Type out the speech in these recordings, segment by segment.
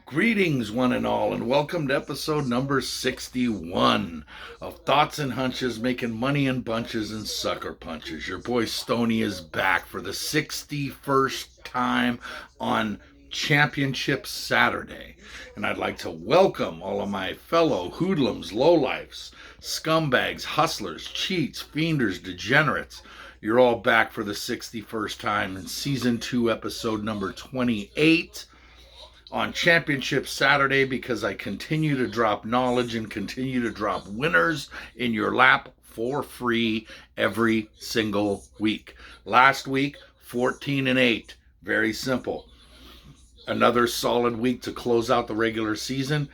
Greetings, one and all, and welcome to episode number 61 of Thoughts and Hunches, making money in bunches and sucker punches. Your boy Stony is back for the 61st time on Championship Saturday. And I'd like to welcome all of my fellow hoodlums, lowlifes, scumbags, hustlers, cheats, fienders, degenerates. You're all back for the 61st time in season 2, episode number 28. On Championship Saturday, because I continue to drop knowledge and continue to drop winners in your lap for free every single week. Last week, 14-8. Very simple. Another solid week to close out the regular season.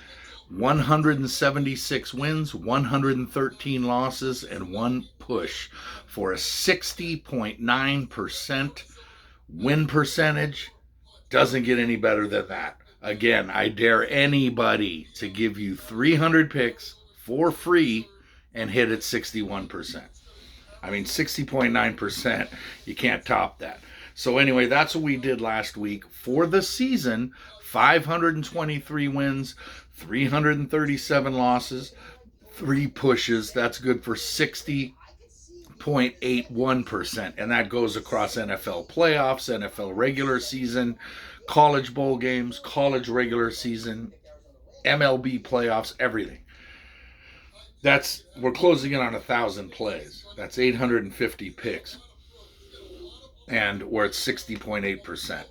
176 wins, 113 losses, and 1 push for a 60.9% win percentage. Doesn't get any better than that. Again, I dare anybody to give you 300 picks for free and hit at 61%. I mean, 60.9%, you can't top that. So anyway, that's what we did last week. For the season, 523 wins, 337 losses, 3 pushes. That's good for 60.81%. And that goes across NFL playoffs, NFL regular season, college bowl games, college regular season, MLB playoffs, everything. We're closing in on 1,000 plays. That's 850 picks. And we're at 60.8%.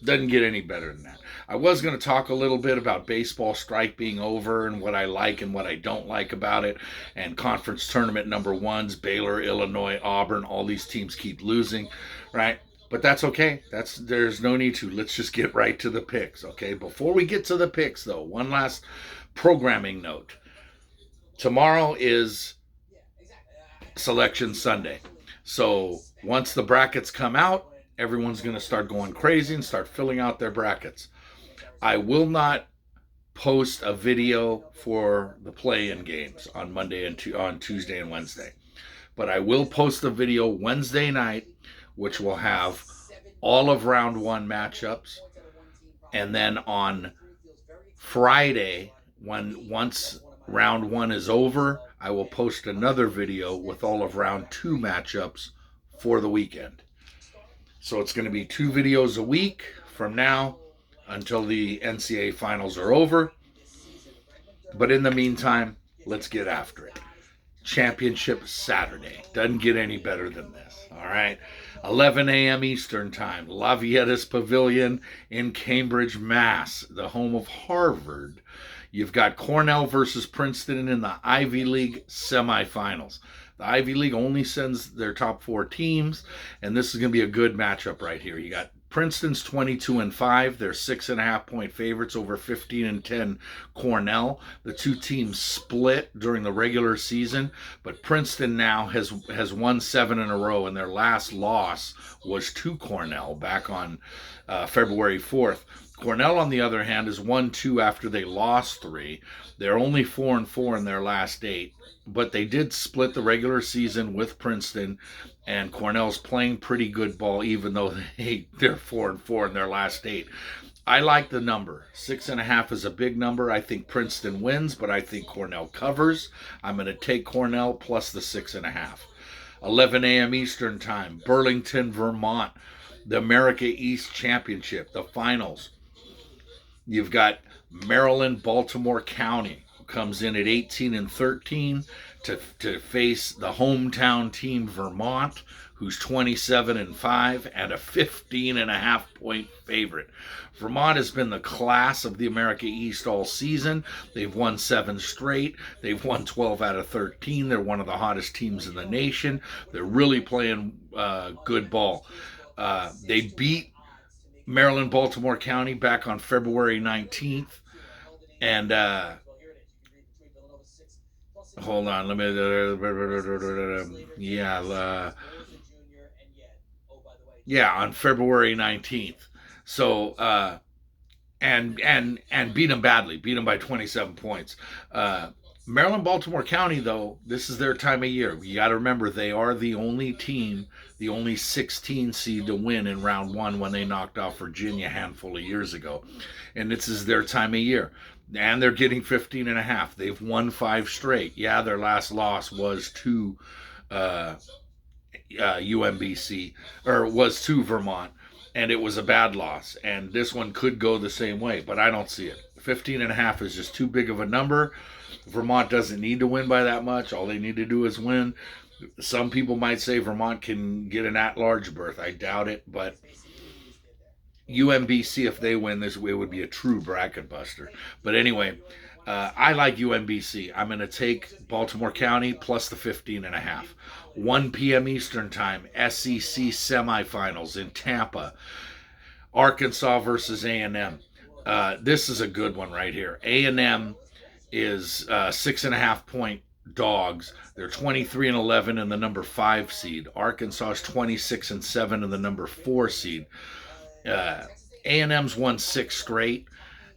Doesn't get any better than that. I was going to talk a little bit about baseball strike being over and what I like and what I don't like about it. And conference tournament number ones, Baylor, Illinois, Auburn, all these teams keep losing, right? But that's okay. There's no need to. Let's just get right to the picks, okay? Before we get to the picks, though, one last programming note. Tomorrow is Selection Sunday. So once the brackets come out, everyone's going to start going crazy and start filling out their brackets. I will not post a video for the play-in games on Monday and on Tuesday and Wednesday. But I will post a video Wednesday night, which will have all of round 1 matchups. And then on Friday, once round 1 is over, I will post another video with all of round 2 matchups for the weekend. So it's going to be 2 videos a week from now until the NCAA finals are over. But in the meantime, let's get after it. Championship Saturday. Doesn't get any better than this. All right. 11 a.m. Eastern Time. La Vietta's Pavilion in Cambridge, Mass., the home of Harvard. You've got Cornell versus Princeton in the Ivy League semifinals. The Ivy League only sends their top 4 teams, and this is going to be a good matchup right here. You got Princeton's 22-5. They're 6.5-point favorites over 15-10 Cornell. The 2 teams split during the regular season, but Princeton now has won 7 in a row, and their last loss was to Cornell back on February 4th. Cornell, on the other hand, has won 2 after they lost 3. They're only 4-4 in their last 8, but they did split the regular season with Princeton, and Cornell's playing pretty good ball, even though they're 4-4 in their last 8. I like the number. 6.5 is a big number. I think Princeton wins, but I think Cornell covers. I'm going to take Cornell plus the 6.5. 11 a.m. Eastern Time, Burlington, Vermont, the America East Championship, the finals. You've got Maryland, Baltimore County, who comes in at 18-13 to face the hometown team, Vermont, who's 27-5 and a 15.5-point favorite. Vermont has been the class of the America East all season. They've won 7 straight. They've won 12 out of 13. They're one of the hottest teams in the nation. They're really playing good ball. They beat Maryland, Baltimore County back on February 19th. And hold on, let me on February 19th. So and beat them badly, beat them by 27 points. Maryland, Baltimore County, though, this is their time of year. You got to remember they are the only team, the only 16 seed to win in round one when they knocked off Virginia a handful of years ago. And this is their time of year. And they're getting 15 and a half. They've won 5 straight. Yeah, their last loss was to UMBC, or was to Vermont, and it was a bad loss. And this one could go the same way, but I don't see it. 15 and a half is just too big of a number. Vermont doesn't need to win by that much. All they need to do is win. Some people might say Vermont can get an at-large berth. I doubt it, but UMBC, if they win this, it would be a true bracket buster. But anyway, I like UMBC. I'm going to take Baltimore County plus the 15 and a half. 1 p.m. Eastern Time, SEC semifinals in Tampa. Arkansas versus A&M. This is a good one right here. A&M is 6.5 point dogs. They're 23 and 11 in the number 5 seed. Arkansas is 26 and 7 in the number 4 seed. A&M's won 6 straight,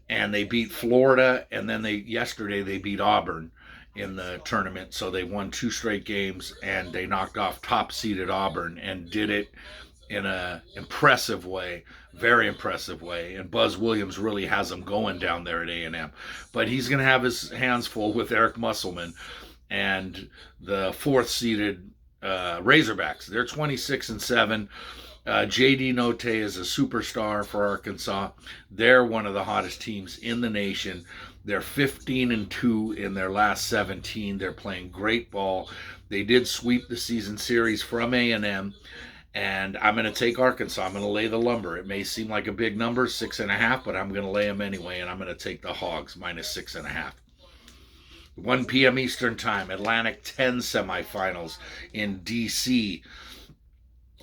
and they beat Florida, and then yesterday they beat Auburn in the tournament. So they won 2 straight games, and they knocked off top seeded Auburn and did it in a impressive way, very impressive way. And Buzz Williams really has them going down there at A&M. But he's going to have his hands full with Eric Musselman and the 4th seeded Razorbacks. They're 26 and 7. J.D. Notte is a superstar for Arkansas. They're one of the hottest teams in the nation. They're 15 and 2 in their last 17. They're playing great ball. They did sweep the season series from A&M. And I'm going to take Arkansas. I'm going to lay the lumber. It may seem like a big number, 6.5, but I'm going to lay them anyway, and I'm going to take the Hogs minus 6.5. 1 p.m. Eastern Time, Atlantic 10 semifinals in D.C.,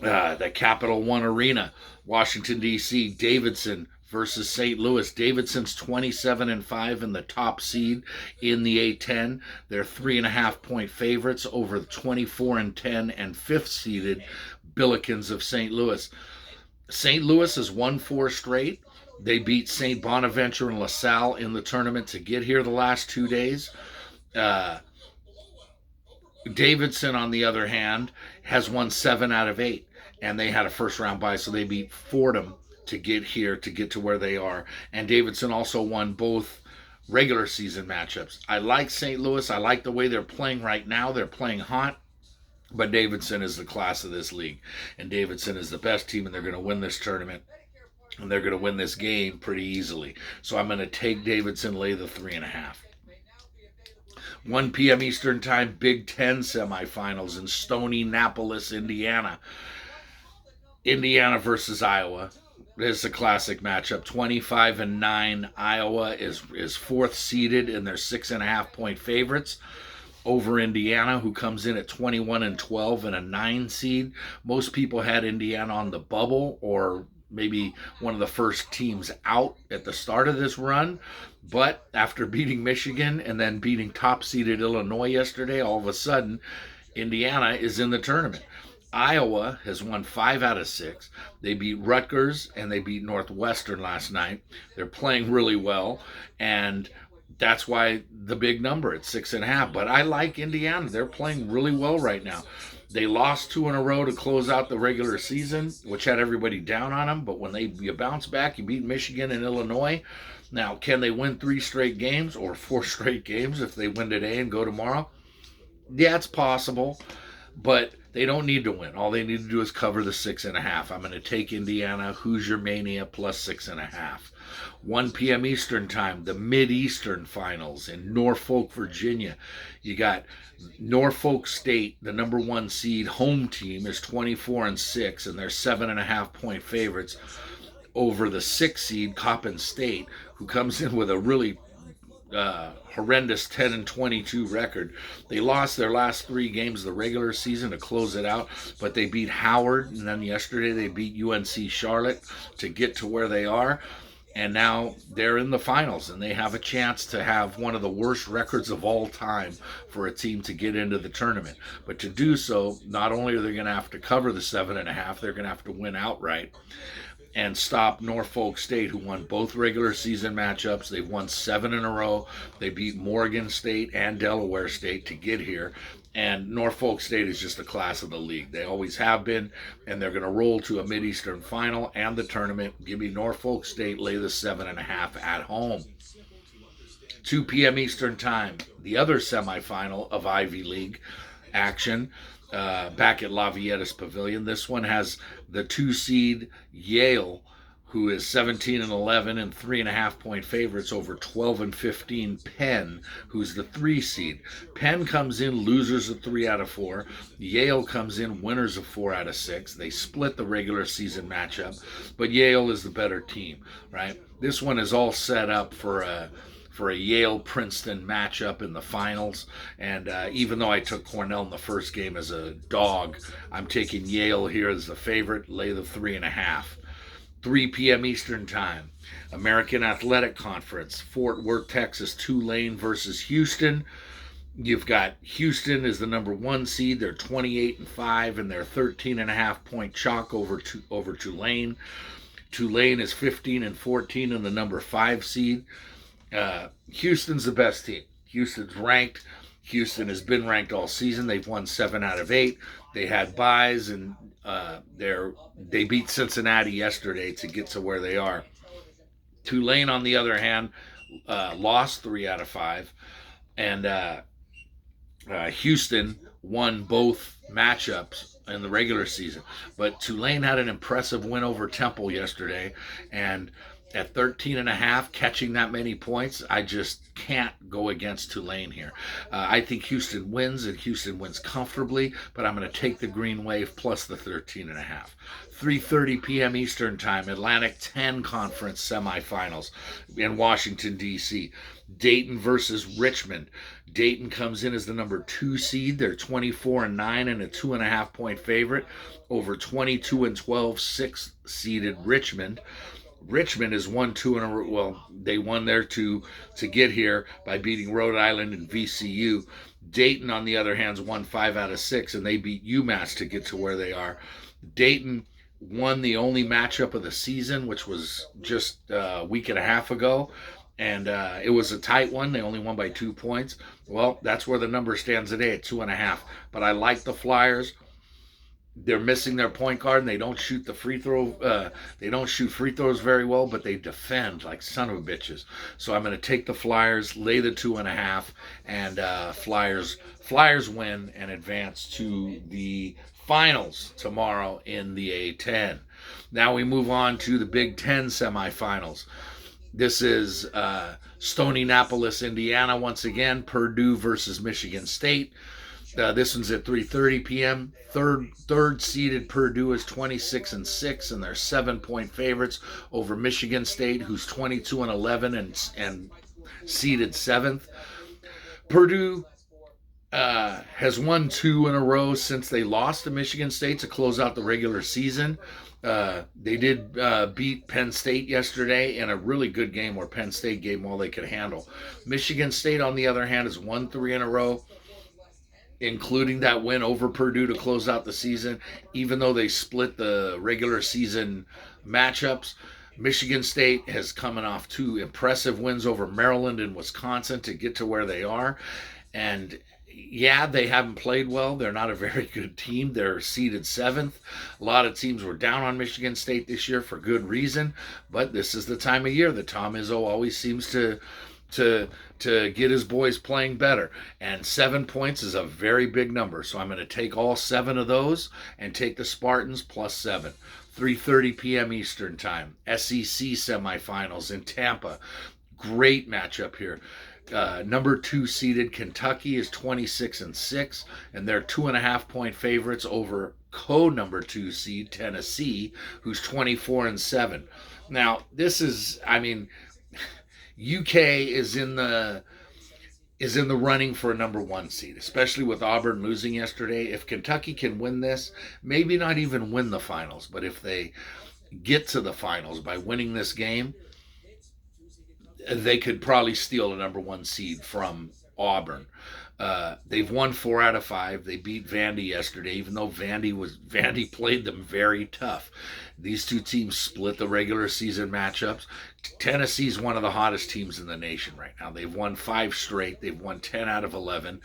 the Capital One Arena, Washington, D.C., Davidson versus St. Louis. Davidson's 27 and 5 in the top seed in the A10. They're 3.5 point favorites over the 24 and 10 and 5th seeded Billikens of St. Louis. St. Louis has won 4 straight. They beat St. Bonaventure and LaSalle in the tournament to get here the last 2 days. Davidson, on the other hand, has won 7 out of 8, and they had a first round bye, so they beat Fordham to get here, to get to where they are. And Davidson also won both regular season matchups. I like St. Louis. I like the way they're playing right now. They're playing hot. But Davidson is the class of this league. And Davidson is the best team, and they're going to win this tournament. And they're going to win this game pretty easily. So I'm going to take Davidson, lay the 3.5. 1 p.m. Eastern Time, Big Ten semifinals in Stony-Napolis, Indiana. Indiana versus Iowa. This is a classic matchup. 25 and 9. Iowa is 4th seeded, and they're 6.5 point favorites over Indiana, who comes in at 21 and 12 and a 9 seed. Most people had Indiana on the bubble, or maybe one of the first teams out at the start of this run. But after beating Michigan and then beating top-seeded Illinois yesterday, all of a sudden, Indiana is in the tournament. Iowa has won 5 out of 6. They beat Rutgers and they beat Northwestern last night. They're playing really well, and that's why the big number at 6.5. But I like Indiana. They're playing really well right now. They lost 2 in a row to close out the regular season, which had everybody down on them. But when you bounce back, you beat Michigan and Illinois. Now, can they win 3 straight games or 4 straight games if they win today and go tomorrow? Yeah, it's possible, but they don't need to win. All they need to do is cover the 6.5. I'm going to take Indiana, Hoosier Mania plus 6.5. 1 p.m. Eastern Time, the Mid-Eastern Finals in Norfolk, Virginia. You got Norfolk State, the number 1 seed home team, is 24 and 6, and they're 7.5 point favorites over the 6 seed Coppin State, who comes in with a really horrendous 10 and 22 record. They lost their last 3 games of the regular season to close it out, but they beat Howard, and then yesterday they beat UNC Charlotte to get to where they are. And now they're in the finals, and they have a chance to have one of the worst records of all time for a team to get into the tournament. But to do so, not only are they going to have to cover the 7.5, they're going to have to win outright. and stop Norfolk State, who won both regular season matchups. They've won 7 in a row. They beat Morgan State and Delaware State to get here. And Norfolk State is just a class of the league. They always have been, and they're going to roll to a Mid-Eastern final and the tournament. Give me Norfolk State, lay the 7.5 at home. 2 p.m. Eastern time, the other semifinal of Ivy League action. Back at La Vietta's Pavilion. This one has the 2 seed Yale, who is 17-11 and 3.5 point favorites over 12-15 Penn, who's the 3 seed. Penn comes in losers of 3 out of 4. Yale comes in winners of 4 out of 6. They split the regular season matchup, but Yale is the better team, right? This one is all set up for a Yale-Princeton matchup in the finals. And even though I took Cornell in the first game as a dog, I'm taking Yale here as the favorite, lay the 3.5. 3 p.m. Eastern time, American Athletic Conference, Fort Worth, Texas, Tulane versus Houston. You've got Houston is the number 1 seed. They're 28-5, and they're 13.5 point chalk over Tulane. Tulane is 15-14 and the number 5 seed. Houston's the best team. Houston's ranked. Houston has been ranked all season. They've won 7 out of 8. They had byes, and they beat Cincinnati yesterday to get to where they are. Tulane, on the other hand, lost 3 out of 5, and Houston won both matchups in the regular season. But Tulane had an impressive win over Temple yesterday, and at 13.5, catching that many points, I just can't go against Tulane here. I think Houston wins, and Houston wins comfortably, but I'm going to take the Green Wave plus the 13.5. 3:30 p.m. Eastern Time, Atlantic 10 Conference semifinals in Washington, D.C. Dayton versus Richmond. Dayton comes in as the number 2 seed. They're 24-9 and a 2.5 point favorite over 22-12 6th seeded Richmond. Richmond has won 2 in a row. Well, they won their 2 to get here by beating Rhode Island and VCU. Dayton, on the other hand, won 5 out of 6, and they beat UMass to get to where they are. Dayton won the only matchup of the season, which was just a week and a half ago, and it was a tight one. They only won by 2 points. Well, that's where the number stands today at 2.5. But I like the Flyers. They're missing their point guard, and they don't shoot the free throw. They don't shoot free throws very well, but they defend like son of a bitches. So I'm going to take the Flyers, lay the 2.5, and Flyers win and advance to the finals tomorrow in the A10. Now we move on to the Big Ten semifinals. This is Stonynapolis, Indiana, once again. Purdue versus Michigan State. This one's at 3:30 p.m. Third seeded Purdue is 26-6, and they're 7 point favorites over Michigan State, who's 22-11 and seeded 7th. Purdue has won 2 in a row since they lost to Michigan State to close out the regular season. They did beat Penn State yesterday in a really good game where Penn State gave them all they could handle. Michigan State, on the other hand, has won 3 in a row, including that win over Purdue to close out the season. Even though they split the regular season matchups, Michigan State has coming off 2 impressive wins over Maryland and Wisconsin to get to where they are. And yeah, they haven't played well. They're not a very good team. They're seeded 7th. A lot of teams were down on Michigan State this year for good reason, but this is the time of year that Tom Izzo always seems to get his boys playing better. And 7 points is a very big number. So I'm going to take all 7 of those and take the Spartans plus 7. 3:30 p.m. Eastern Time. SEC semifinals in Tampa. Great matchup here. Number 2 seeded Kentucky is 26-6, and they're 2.5 point favorites over co-number 2 seed Tennessee, who's 24-7. Now, this is, UK is in the running for a number 1 seed, especially with Auburn losing yesterday. If Kentucky can win this, maybe not even win the finals, but if they get to the finals by winning this game, they could probably steal a number 1 seed from Auburn. They've won 4 out of 5. They beat Vandy yesterday, even though Vandy played them very tough. These two teams split the regular season matchups. Tennessee's one of the hottest teams in the nation right now. They've won 5 straight. They've won 10 out of 11,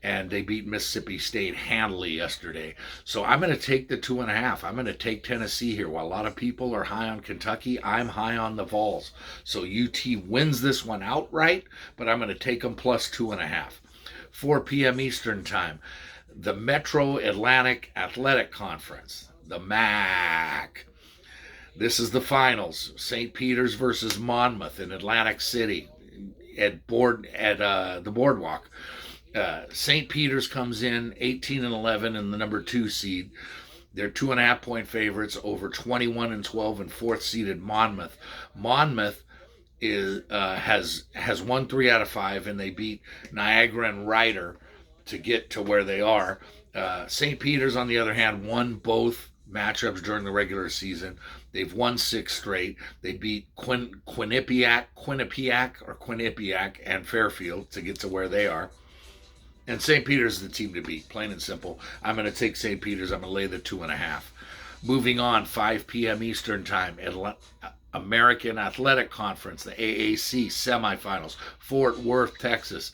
and they beat Mississippi State handily yesterday. So I'm going to take the 2.5. I'm going to take Tennessee here. While a lot of people are high on Kentucky, I'm high on the Vols. So UT wins this one outright, but I'm going to take them plus 2.5. 4 p.m. Eastern Time, the Metro Atlantic Athletic Conference, the MAC. This is the finals. St. Peter's versus Monmouth in Atlantic City at the Boardwalk. St. Peter's comes in 18-11 in the number 2 seed. They're 2.5-point favorites over 21-12 and 4th seeded Monmouth. Monmouth has won 3 out of 5, and they beat Niagara and Ryder to get to where they are. St. Peter's, on the other hand, won both matchups during the regular season. They've won 6 straight. They beat Quinnipiac and Fairfield to get to where they are. And St. Peter's is the team to beat, plain and simple. I'm going to take St. Peter's. I'm going to lay the 2.5. Moving on, 5 p.m. Eastern Time, American Athletic Conference, the AAC semifinals, Fort Worth, Texas.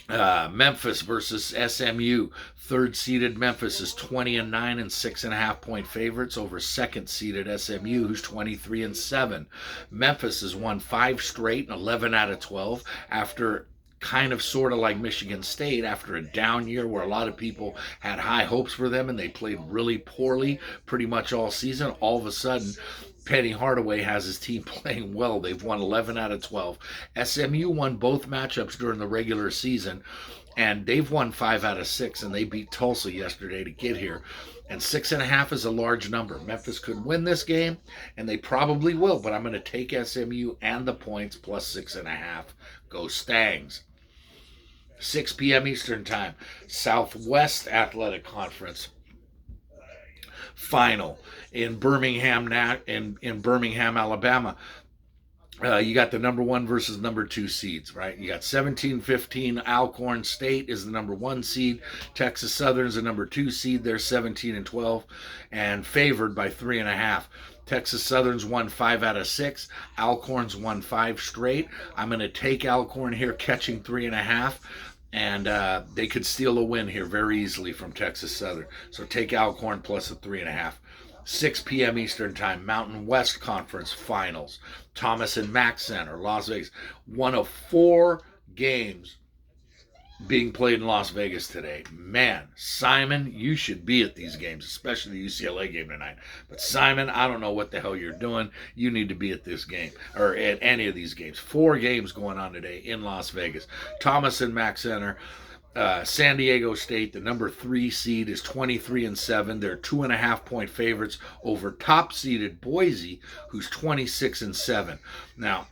Memphis versus SMU. 3rd-seeded Memphis is 20-9 and 6.5-point favorites over 2nd-seeded SMU, who's 23-7. Memphis has won 5 straight and 11 out of 12 after kind of sort of like Michigan State after a down year where a lot of people had high hopes for them and they played really poorly pretty much all season. All of a sudden, Penny Hardaway has his team playing well. They've won 11 out of 12. SMU won both matchups during the regular season, and they've won 5 out of 6, and they beat Tulsa yesterday to get here. And 6.5 is a large number. Memphis could win this game, and they probably will, but I'm going to take SMU and the points plus 6.5. Go Stangs. 6 p.m. Eastern Time, Southwest Athletic Conference final in Birmingham, Alabama. You got the number 1 versus number 2 seeds, right? You got 17-15. Alcorn State is the number 1 seed. Texas Southern's the number 2 seed. They're 17-12 and favored by 3.5. Texas Southern's won 5 out of 6. Alcorn's won 5 straight. I'm going to take Alcorn here, catching 3.5. And they could steal a win here very easily from Texas Southern. So take Alcorn plus a 3.5. 6 p.m. Eastern Time, Mountain West Conference Finals. Thomas and Mack Center, Las Vegas. 1 of 4 games being played in Las Vegas today. Man, Simon, you should be at these games, especially the UCLA game tonight. But Simon, I don't know what the hell you're doing. You need to be at this game, or at any of these games. 4 games going on today in Las Vegas. Thomas and Mack Center. San Diego State, the number 3 seed, is 23-7. They're 2.5-point favorites over top-seeded Boise, who's 26-7. Now,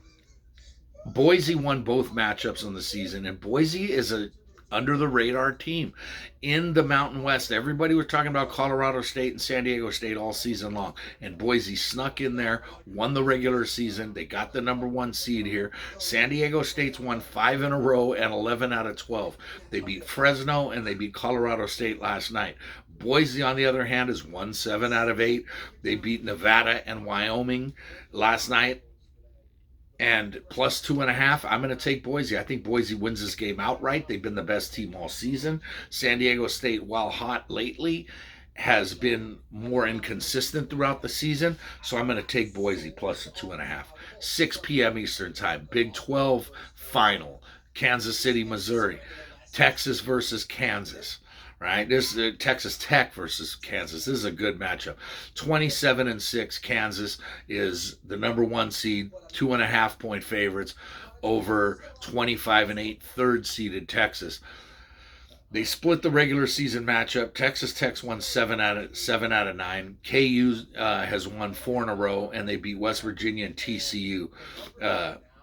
Boise won both matchups on the season, and Boise is a under-the-radar team in the Mountain West. Everybody was talking about Colorado State and San Diego State all season long, and Boise snuck in there, won the regular season. They got the number 1 seed here. San Diego State's won 5 in a row and 11 out of 12. They beat Fresno and they beat Colorado State last night. Boise, on the other hand, has won 7 out of 8. They beat Nevada and Wyoming last night. And plus 2.5, I'm going to take Boise. I think Boise wins this game outright. They've been the best team all season. San Diego State, while hot lately, has been more inconsistent throughout the season. So I'm going to take Boise plus a 2.5. 6 p.m. Eastern Time, Big 12 final, Kansas City, Missouri. Texas versus Kansas. Right, this is Texas Tech versus Kansas. This is a good matchup. 27-6. Kansas is the number 1 seed, 2.5-point favorites over 25-8 third-seeded Texas. They split the regular season matchup. Texas Tech's won 7 out of 9. KU has won 4 in a row, and they beat West Virginia and TCU.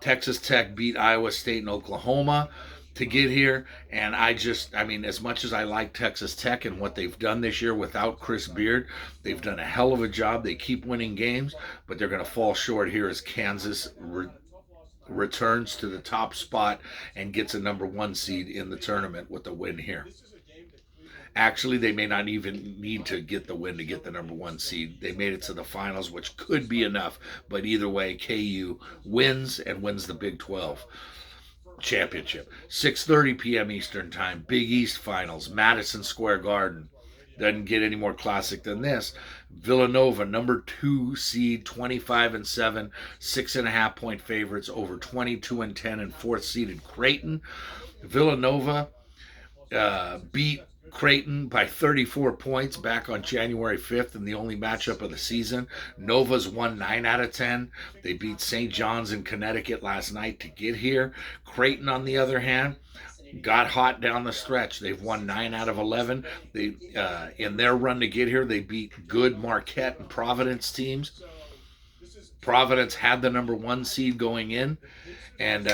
Texas Tech beat Iowa State and Oklahoma to get here, and as much as I like Texas Tech and what they've done this year without Chris Beard, they've done a hell of a job. They keep winning games, but they're going to fall short here as Kansas returns to the top spot and gets a number 1 seed in the tournament with a win here. Actually, they may not even need to get the win to get the number 1 seed. They made it to the finals, which could be enough. But either way, KU wins and wins the Big 12 championship. 6:30 p.m. Eastern Time, Big East Finals, Madison Square Garden. Doesn't get any more classic than this. Villanova, number 2 seed, 25-7, 6.5 point favorites over 22-10 and 4th seeded Creighton. Villanova beat Creighton by 34 points back on January 5th in the only matchup of the season. Nova's won 9 out of 10. They beat St. John's in Connecticut last night to get here. Creighton, on the other hand, got hot down the stretch. They've won 9 out of 11. They in their run to get here, they beat good Marquette and Providence teams. Providence had the number 1 seed going in, and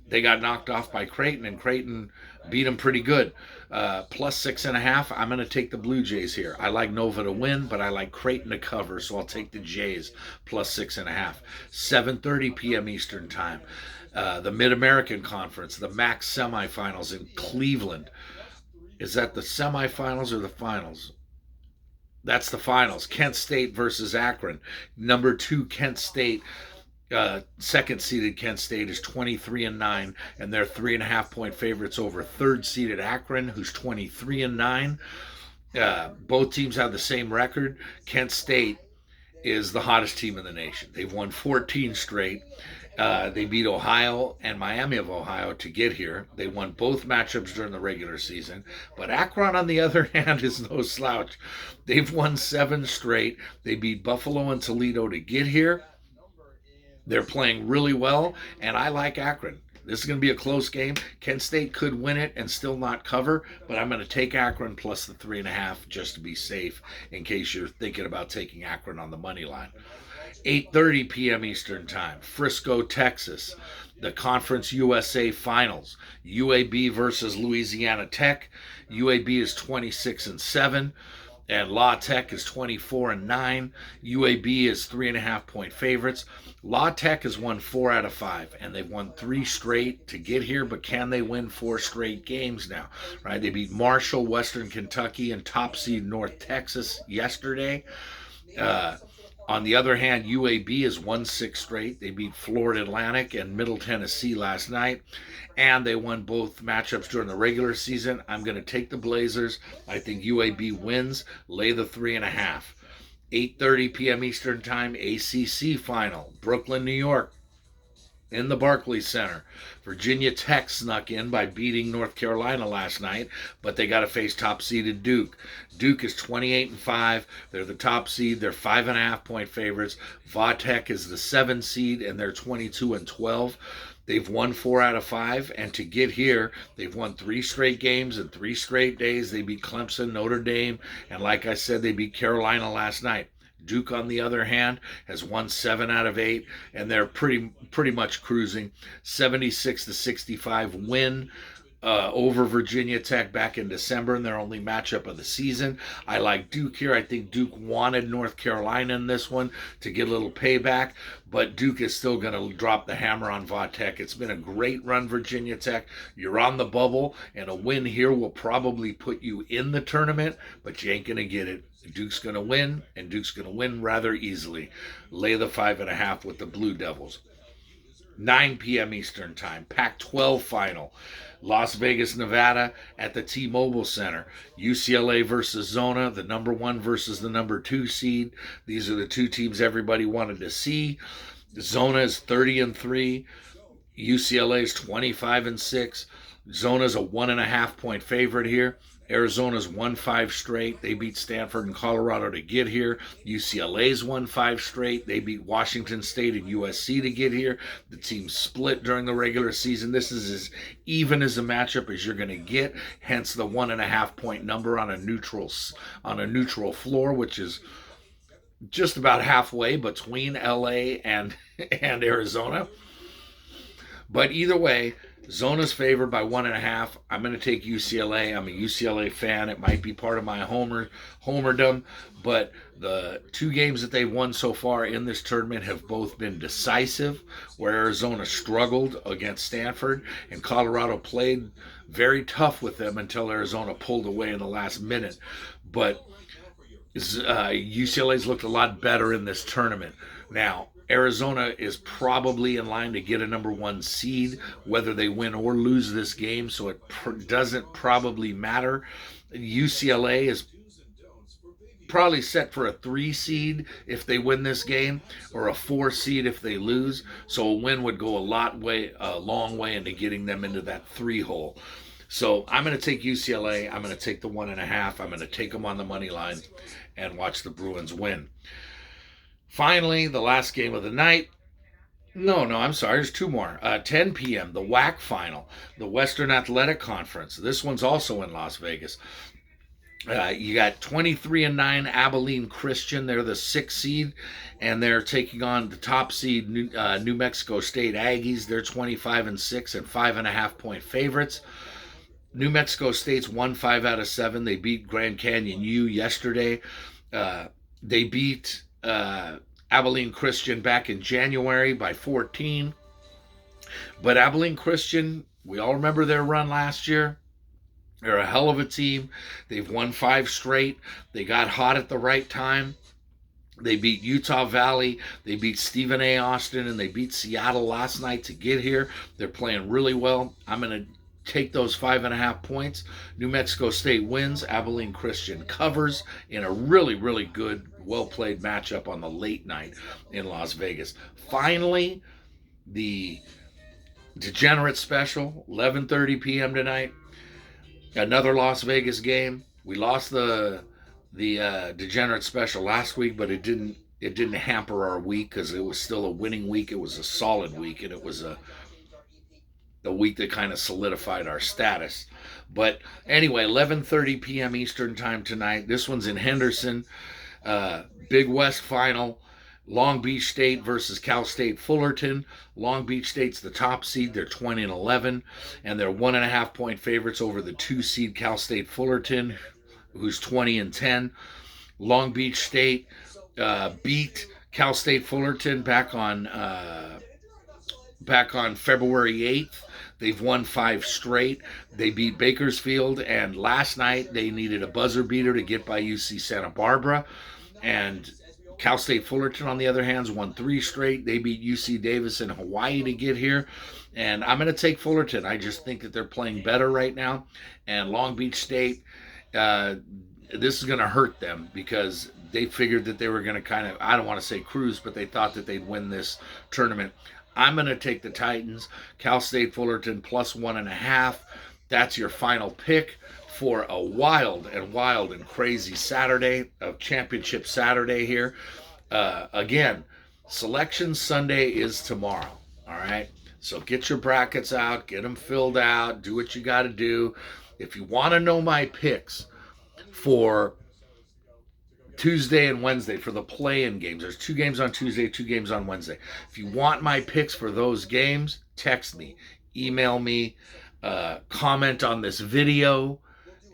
they got knocked off by Creighton, and Creighton beat them pretty good. Plus 6.5. I'm going to take the Blue Jays here. I like Nova to win, but I like Creighton to cover, so I'll take the Jays plus 6.5. 7:30 p.m. Eastern Time. The Mid-American Conference, the MAC semifinals in Cleveland. Is that the semifinals or the finals? That's the finals. Kent State versus Akron. Number 2 Kent State. Second seeded Kent State is 23-9, and they're 3.5 point favorites over third seeded Akron, who's 23-9. Both teams have the same record. Kent State is the hottest team in the nation. They've won 14 straight. They beat Ohio and Miami of Ohio to get here. They won both matchups during the regular season. But Akron, on the other hand, is no slouch. They've won 7 straight. They beat Buffalo and Toledo to get here. They're playing really well, and I like Akron. This is going to be a close game. Kent State could win it and still not cover, but I'm going to take Akron plus the 3.5 just to be safe in case you're thinking about taking Akron on the money line. 8:30 p.m. Eastern Time, Frisco, Texas. The Conference USA Finals. UAB versus Louisiana Tech. UAB is 26-7. And La Tech is 24-9. UAB is 3.5 point favorites. La Tech has won 4 out of 5, and they've won 3 straight to get here, but can they win 4 straight games now? Right? They beat Marshall, Western Kentucky, and top seed North Texas yesterday. On the other hand, UAB has won 6 straight. They beat Florida Atlantic and Middle Tennessee last night, and they won both matchups during the regular season. I'm going to take the Blazers. I think UAB wins. Lay the 3.5. 8:30 p.m. Eastern Time, ACC Final. Brooklyn, New York, in the Barclays Center. Virginia Tech snuck in by beating North Carolina last night, but they got to face top-seeded Duke. Duke is 28-5. They're the top seed. They're 5.5 point favorites. Va-Tech is the 7 seed, and they're 22-12. They've won 4 out of 5, and to get here, they've won 3 straight games in 3 straight days. They beat Clemson, Notre Dame, and like I said, they beat Carolina last night. Duke, on the other hand, has won 7 out of 8, and they're pretty much cruising. 76-65 win over Virginia Tech back in December in their only matchup of the season. I like Duke here. I think Duke wanted North Carolina in this one to get a little payback, but Duke is still going to drop the hammer on Va-Tech. It's been a great run, Virginia Tech. You're on the bubble, and a win here will probably put you in the tournament, but you ain't going to get it. Duke's going to win, and Duke's going to win rather easily. Lay the 5.5 with the Blue Devils. 9 p.m. Eastern Time, Pac-12 Final. Las Vegas, Nevada at the T-Mobile Center. UCLA versus Zona, the number 1 versus the number 2 seed. These are the 2 teams everybody wanted to see. Zona is 30-3. UCLA is 25-6. Zona's a 1.5 point favorite here. Arizona's won 5 straight. They beat Stanford and Colorado to get here. UCLA's won 5 straight. They beat Washington State and USC to get here. The team split during the regular season. This is as even as a matchup as you're going to get. Hence the 1.5 point number on a neutral floor, which is just about halfway between LA and Arizona. But either way, Zona's favored by 1.5. I'm going to take UCLA. I'm a UCLA fan. It might be part of my homerdom, but the two games that they've won so far in this tournament have both been decisive, where Arizona struggled against Stanford and Colorado played very tough with them until Arizona pulled away in the last minute. But UCLA's looked a lot better in this tournament. Now, Arizona is probably in line to get a number one seed, whether they win or lose this game, so it doesn't probably matter. UCLA is probably set for a 3 seed if they win this game, or a 4 seed if they lose. So a win would go a long way into getting them into that 3 hole. So I'm going to take UCLA. I'm going to take the 1.5. I'm going to take them on the money line and watch the Bruins win. Finally, the last game of the night. No, I'm sorry. There's 2 more. 10 p.m., the WAC final, the Western Athletic Conference. This one's also in Las Vegas. You got 23-9 Abilene Christian. They're the 6th seed, and they're taking on the top seed New Mexico State Aggies. They're 25-6 and 5.5-point favorites. New Mexico State's won 5 out of 7. They beat Grand Canyon U yesterday. They beat Abilene Christian back in January by 14. But Abilene Christian, we all remember their run last year. They're a hell of a team. They've won 5 straight. They got hot at the right time. They beat Utah Valley. They beat Stephen A. Austin, and they beat Seattle last night to get here. They're playing really well. I'm going to take those 5.5 points. New Mexico State wins. Abilene Christian covers in a really, really good, well-played matchup on the late night in Las Vegas. Finally, the Degenerate Special, 11:30 p.m. tonight. Another Las Vegas game. We lost the Degenerate Special last week, but it didn't hamper our week because it was still a winning week. It was a solid week, and it was a week that kind of solidified our status. But anyway, 11:30 p.m. Eastern time tonight. This one's in Henderson. Big West final. Long Beach State versus Cal State Fullerton. Long Beach State's the top seed. They're 20-11, and they're 1.5-point favorites over the 2 seed Cal State Fullerton, who's 20-10. Long Beach State beat Cal State Fullerton back on February 8th. They've won 5 straight. They beat Bakersfield, and last night they needed a buzzer beater to get by UC Santa Barbara. And Cal State Fullerton, on the other hand, won 3 straight. They beat UC Davis in Hawaii to get here. And I'm going to take Fullerton. I just think that they're playing better right now. And Long Beach State, this is going to hurt them because they figured that they were going to kind of, I don't want to say cruise, but they thought that they'd win this tournament. I'm going to take the Titans. Cal State Fullerton plus 1.5. That's your final pick for a wild and crazy Saturday, of Championship Saturday here. Again, Selection Sunday is tomorrow, all right? So get your brackets out, get them filled out, do what you got to do. If you want to know my picks for Tuesday and Wednesday for the play-in games, there's 2 games on Tuesday, 2 games on Wednesday. If you want my picks for those games, text me, email me, comment on this video,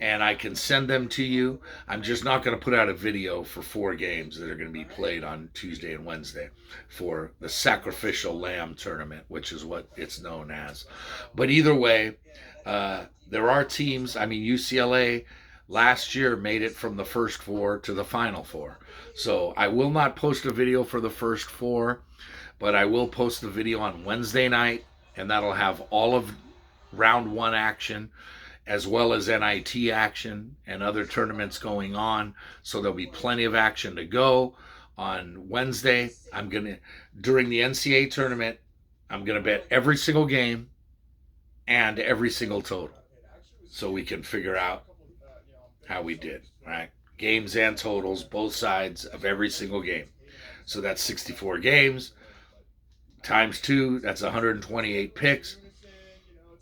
and I can send them to you. I'm just not going to put out a video for 4 games that are going to be played on Tuesday and Wednesday for the Sacrificial Lamb Tournament, which is what it's known as. But either way, there are teams. I mean, UCLA last year made it from the first 4 to the final 4. So I will not post a video for the first 4, but I will post a video on Wednesday night, and that'll have all of round 1 action, as well as NIT action and other tournaments going on. So there'll be plenty of action to go. On Wednesday, during the NCAA tournament, I'm going to bet every single game and every single total, so we can figure out how we did, right? Games and totals, both sides of every single game. So that's 64 games times 2. That's 128 picks.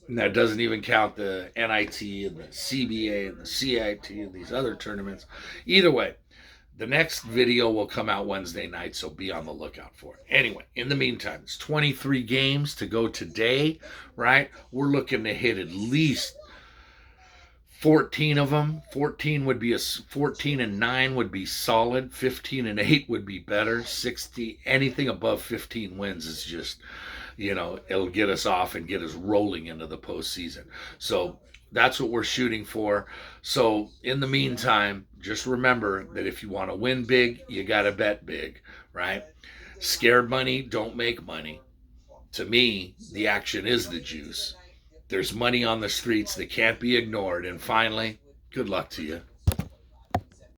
And that doesn't even count the NIT and the CBA and the CIT and these other tournaments. Either way, The next video will come out Wednesday night, so be on the lookout for it. Anyway, in the meantime, it's 23 games to go today, right? We're looking to hit at least 14 of them. 14 and 9 would be solid. 15 and 8 would be better. 60, anything above 15 wins is just, it'll get us off and get us rolling into the postseason. So that's what we're shooting for. So in the meantime, just remember that if you want to win big, you got to bet big, right? Scared money don't make money. To me, the action is the juice. There's money on the streets that can't be ignored. And finally, good luck to you.